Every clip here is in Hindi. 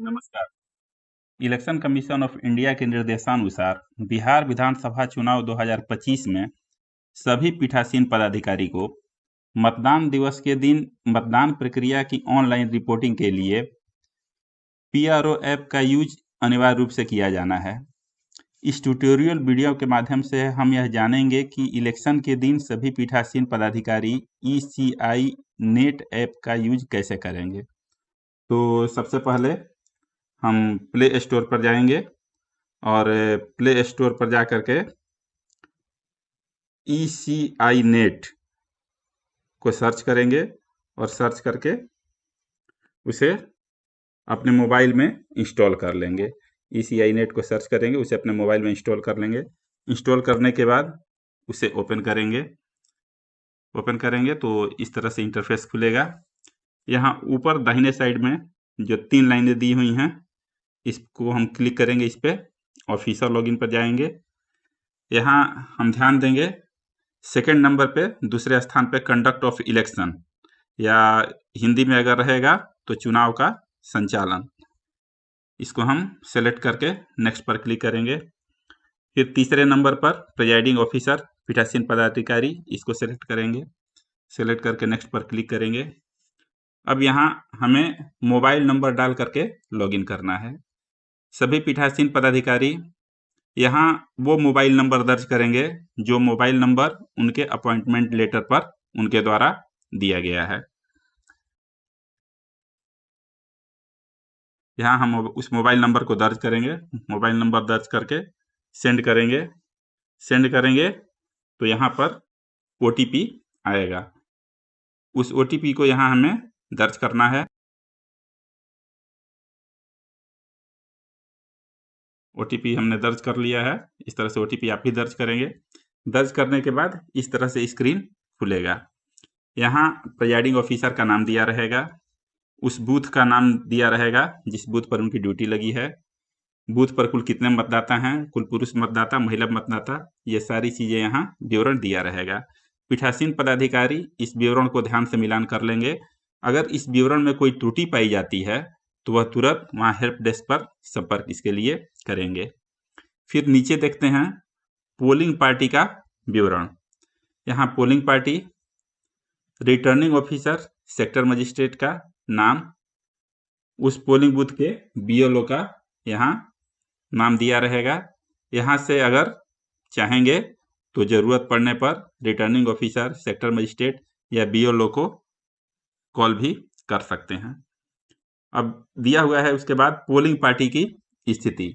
नमस्कार। इलेक्शन कमीशन ऑफ इंडिया के निर्देशानुसार बिहार विधानसभा चुनाव 2025 में सभी पीठासीन पदाधिकारी को मतदान दिवस के दिन मतदान प्रक्रिया की ऑनलाइन रिपोर्टिंग के लिए पीआरओ ऐप का यूज अनिवार्य रूप से किया जाना है। इस ट्यूटोरियल वीडियो के माध्यम से हम यह जानेंगे कि इलेक्शन के दिन सभी पीठासीन पदाधिकारी ECI नेट ऐप का यूज कैसे करेंगे। तो सबसे पहले हम प्ले स्टोर पर जाएंगे और प्ले स्टोर पर जा करके ECI नेट को सर्च करेंगे और सर्च करके उसे अपने मोबाइल में इंस्टॉल कर लेंगे। ECI नेट को सर्च करेंगे, उसे अपने मोबाइल में इंस्टॉल कर लेंगे। इंस्टॉल करने के बाद उसे ओपन करेंगे तो इस तरह से इंटरफेस खुलेगा। यहाँ ऊपर दाहिने साइड में जो 3 लाइनें दी हुई हैं, इसको हम क्लिक करेंगे। इस पे ऑफिशियल लॉगिन पर जाएंगे। यहाँ हम ध्यान देंगे सेकंड नंबर पे, दूसरे स्थान पे कंडक्ट ऑफ इलेक्शन, या हिंदी में अगर रहेगा तो चुनाव का संचालन, इसको हम सेलेक्ट करके नेक्स्ट पर क्लिक करेंगे। फिर तीसरे नंबर पर प्रिजाइडिंग ऑफिसर पीठासीन पदाधिकारी, इसको सेलेक्ट करेंगे। सेलेक्ट करके नेक्स्ट पर क्लिक करेंगे। अब यहाँ हमें मोबाइल नंबर डाल करके लॉगिन करना है। सभी पीठासीन पदाधिकारी यहाँ वो मोबाइल नंबर दर्ज करेंगे जो मोबाइल नंबर उनके अपॉइंटमेंट लेटर पर उनके द्वारा दिया गया है। यहाँ हम उस मोबाइल नंबर को दर्ज करेंगे। मोबाइल नंबर दर्ज करके सेंड करेंगे तो यहाँ पर OTP आएगा। उस OTP को यहाँ हमें दर्ज करना है। OTP हमने दर्ज कर लिया है। इस तरह से OTP आप भी दर्ज करेंगे। दर्ज करने के बाद इस तरह से स्क्रीन खुलेगा। यहाँ प्रिजाइडिंग ऑफिसर का नाम दिया रहेगा, उस बूथ का नाम दिया रहेगा जिस बूथ पर उनकी ड्यूटी लगी है, बूथ पर कुल कितने मतदाता हैं, कुल पुरुष मतदाता, महिला मतदाता, ये सारी चीज़ें यहाँ विवरण दिया रहेगा। पीठासीन पदाधिकारी इस विवरण को ध्यान से मिलान कर लेंगे। अगर इस विवरण में कोई त्रुटि पाई जाती है तो वह तुरंत वहाँ हेल्प डेस्क पर संपर्क इसके लिए करेंगे। फिर नीचे देखते हैं पोलिंग पार्टी का विवरण। यहाँ polling party, returning officer, sector magistrate का नाम, उस पोलिंग बूथ के BLO का यहाँ नाम दिया रहेगा। यहाँ से अगर चाहेंगे तो ज़रूरत पड़ने पर रिटर्निंग ऑफिसर, सेक्टर मजिस्ट्रेट या BLO को कॉल भी कर सकते हैं। अब दिया हुआ है उसके बाद पोलिंग पार्टी की स्थिति।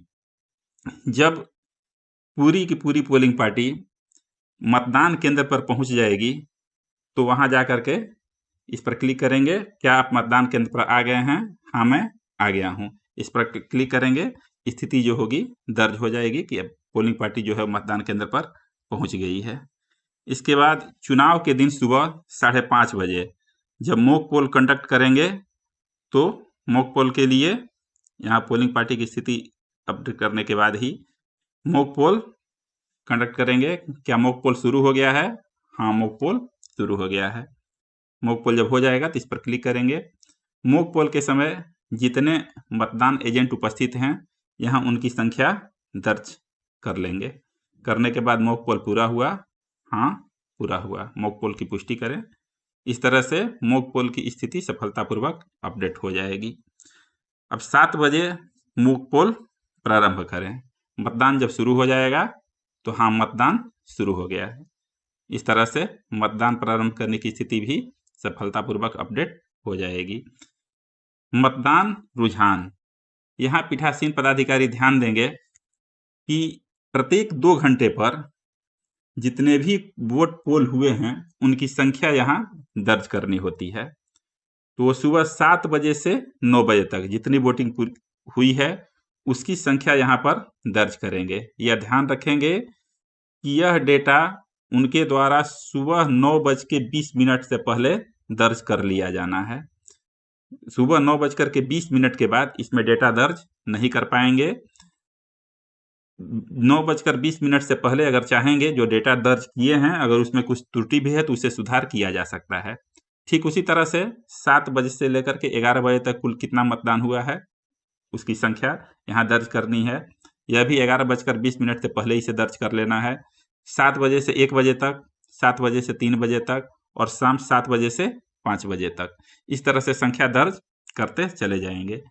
जब पूरी की पूरी पोलिंग पार्टी मतदान केंद्र पर पहुंच जाएगी तो वहां जा करके इस पर क्लिक करेंगे। क्या आप मतदान केंद्र पर आ गए हैं? हाँ, मैं आ गया हूं। इस पर क्लिक करेंगे, स्थिति जो होगी दर्ज हो जाएगी कि अब पोलिंग पार्टी जो है मतदान केंद्र पर पहुंच गई है। इसके बाद चुनाव के दिन सुबह 5:30 बजे जब मॉक पोल कंडक्ट करेंगे तो मॉक पोल के लिए यहाँ पोलिंग पार्टी की स्थिति अपडेट करने के बाद ही मॉक पोल कंडक्ट करेंगे। क्या मॉक पोल शुरू हो गया है? हाँ, मॉक पोल शुरू हो गया है। मॉक पोल जब हो जाएगा तो इस पर क्लिक करेंगे। मॉक पोल के समय जितने मतदान एजेंट उपस्थित हैं यहाँ उनकी संख्या दर्ज कर लेंगे। करने के बाद मॉक पोल पूरा हुआ? हाँ, पूरा हुआ। मॉक पोल की पुष्टि करें। इस तरह से मॉक पोल की स्थिति सफलतापूर्वक अपडेट हो जाएगी। अब 7 बजे मॉक पोल प्रारंभ करें। मतदान जब शुरू हो जाएगा तो हाँ, मतदान शुरू हो गया है। इस तरह से मतदान प्रारंभ करने की स्थिति भी सफलतापूर्वक अपडेट हो जाएगी। मतदान रुझान, यहाँ पीठासीन पदाधिकारी ध्यान देंगे कि प्रत्येक 2 घंटे पर जितने भी वोट पोल हुए हैं उनकी संख्या यहाँ दर्ज करनी होती है। तो सुबह 7 बजे से 9 बजे तक जितनी वोटिंग हुई है उसकी संख्या यहाँ पर दर्ज करेंगे। यह ध्यान रखेंगे कि यह डेटा उनके द्वारा सुबह 9:20 से पहले दर्ज कर लिया जाना है। सुबह 9:20 के बाद इसमें डेटा दर्ज नहीं कर पाएंगे। 9:20 से पहले अगर चाहेंगे जो डेटा दर्ज किए हैं अगर उसमें कुछ त्रुटि भी है तो उसे सुधार किया जा सकता है। ठीक उसी तरह से 7 बजे से लेकर के 11 बजे तक कुल कितना मतदान हुआ है उसकी संख्या यहाँ दर्ज करनी है। यह भी 11:20 से पहले ही से दर्ज कर लेना है। 7 बजे से 1 बजे तक, 7 बजे से 3 बजे तक और शाम 7 बजे से 5 बजे तक, इस तरह से संख्या दर्ज करते चले जाएंगे।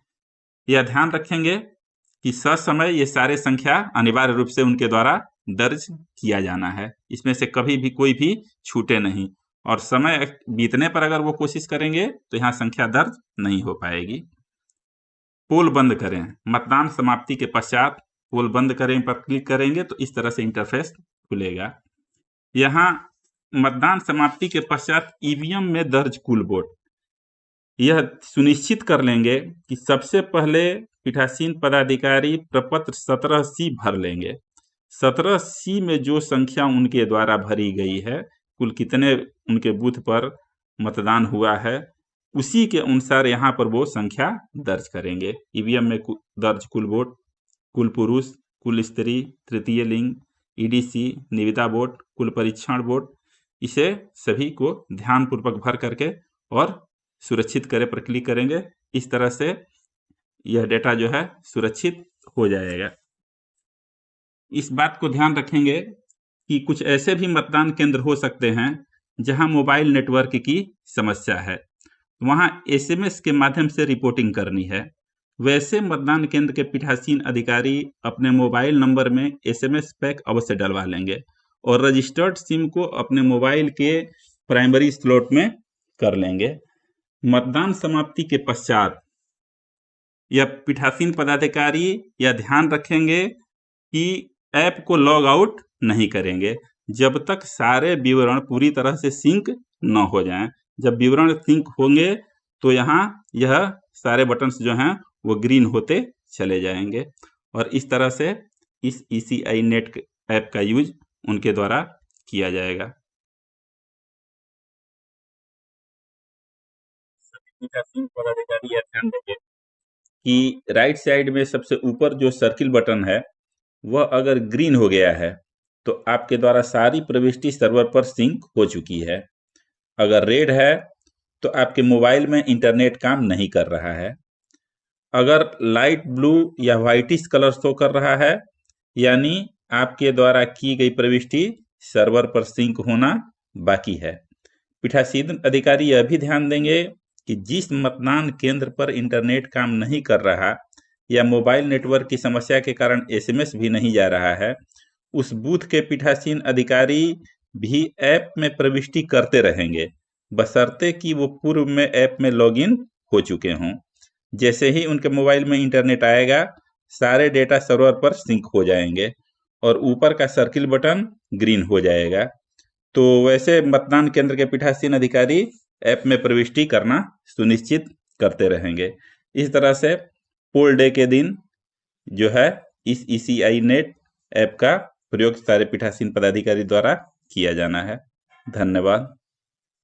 यह ध्यान रखेंगे कि ससमय ये सारे संख्या अनिवार्य रूप से उनके द्वारा दर्ज किया जाना है, इसमें से कभी भी कोई भी छूटे नहीं, और समय बीतने पर अगर वो कोशिश करेंगे तो यहाँ संख्या दर्ज नहीं हो पाएगी। पोल बंद करें, मतदान समाप्ति के पश्चात पोल बंद करें पर क्लिक करेंगे तो इस तरह से इंटरफेस खुलेगा। यहाँ मतदान समाप्ति के पश्चात ईवीएम में दर्ज कुल वोट, यह सुनिश्चित कर लेंगे कि सबसे पहले पीठासीन पदाधिकारी प्रपत्र 17C भर लेंगे। 17C में जो संख्या उनके द्वारा भरी गई है, कुल कितने उनके बूथ पर मतदान हुआ है, उसी के अनुसार यहाँ पर वो संख्या दर्ज करेंगे। ईवीएम में दर्ज कुल वोट, कुल पुरुष, कुल स्त्री, तृतीय लिंग, ईडीसी, निविदा वोट, कुल परीक्षण वोट, इसे सभी को ध्यानपूर्वक भर करके और सुरक्षित करें पर क्लिक करेंगे। इस तरह से यह डेटा जो है सुरक्षित हो जाएगा। इस बात को ध्यान रखेंगे कि कुछ ऐसे भी मतदान केंद्र हो सकते हैं जहां मोबाइल नेटवर्क की समस्या है, वहां एसएमएस के माध्यम से रिपोर्टिंग करनी है। वैसे मतदान केंद्र के पीठासीन अधिकारी अपने मोबाइल नंबर में एसएमएस पैक अवश्य डलवा लेंगे और रजिस्टर्ड सिम को अपने मोबाइल के प्राइमरी स्लॉट में कर लेंगे। मतदान समाप्ति के पश्चात यह पीठासीन पदाधिकारी यह ध्यान रखेंगे कि ऐप को लॉग आउट नहीं करेंगे जब तक सारे विवरण पूरी तरह से सिंक न हो जाएं। जब विवरण सिंक होंगे तो यहाँ यह सारे बटन्स जो हैं वो ग्रीन होते चले जाएंगे और इस तरह से इस ECI नेट ऐप का यूज उनके द्वारा किया जाएगा। पीठासीन पदाधिकारी यह ध्यान देंगे कि राइट साइड में सबसे ऊपर जो सर्किल बटन है वह अगर ग्रीन हो गया है तो आपके द्वारा सारी प्रविष्टि सर्वर पर सिंक हो चुकी है। अगर रेड है तो आपके मोबाइल में इंटरनेट काम नहीं कर रहा है। अगर लाइट ब्लू या व्हाइटिश कलर शो कर रहा है यानी आपके द्वारा की गई प्रविष्टि सर्वर पर सिंक होना बाकी है। पीठासीन अधिकारी यह भी ध्यान देंगे कि जिस मतदान केंद्र पर इंटरनेट काम नहीं कर रहा या मोबाइल नेटवर्क की समस्या के कारण एसएमएस भी नहीं जा रहा है, उस बूथ के पीठासीन अधिकारी भी ऐप में प्रविष्टि करते रहेंगे, बशर्ते कि वो पूर्व में ऐप में लॉगिन हो चुके हों। जैसे ही उनके मोबाइल में इंटरनेट आएगा, सारे डेटा सर्वर पर सिंक हो जाएंगे और ऊपर का सर्किल बटन ग्रीन हो जाएगा। तो वैसे मतदान केंद्र के पीठासीन अधिकारी ऐप में प्रविष्टि करना सुनिश्चित करते रहेंगे। इस तरह से पोल डे के दिन जो है इस ECI नेट ऐप का प्रयोग सारे पीठासीन पदाधिकारी द्वारा किया जाना है। धन्यवाद।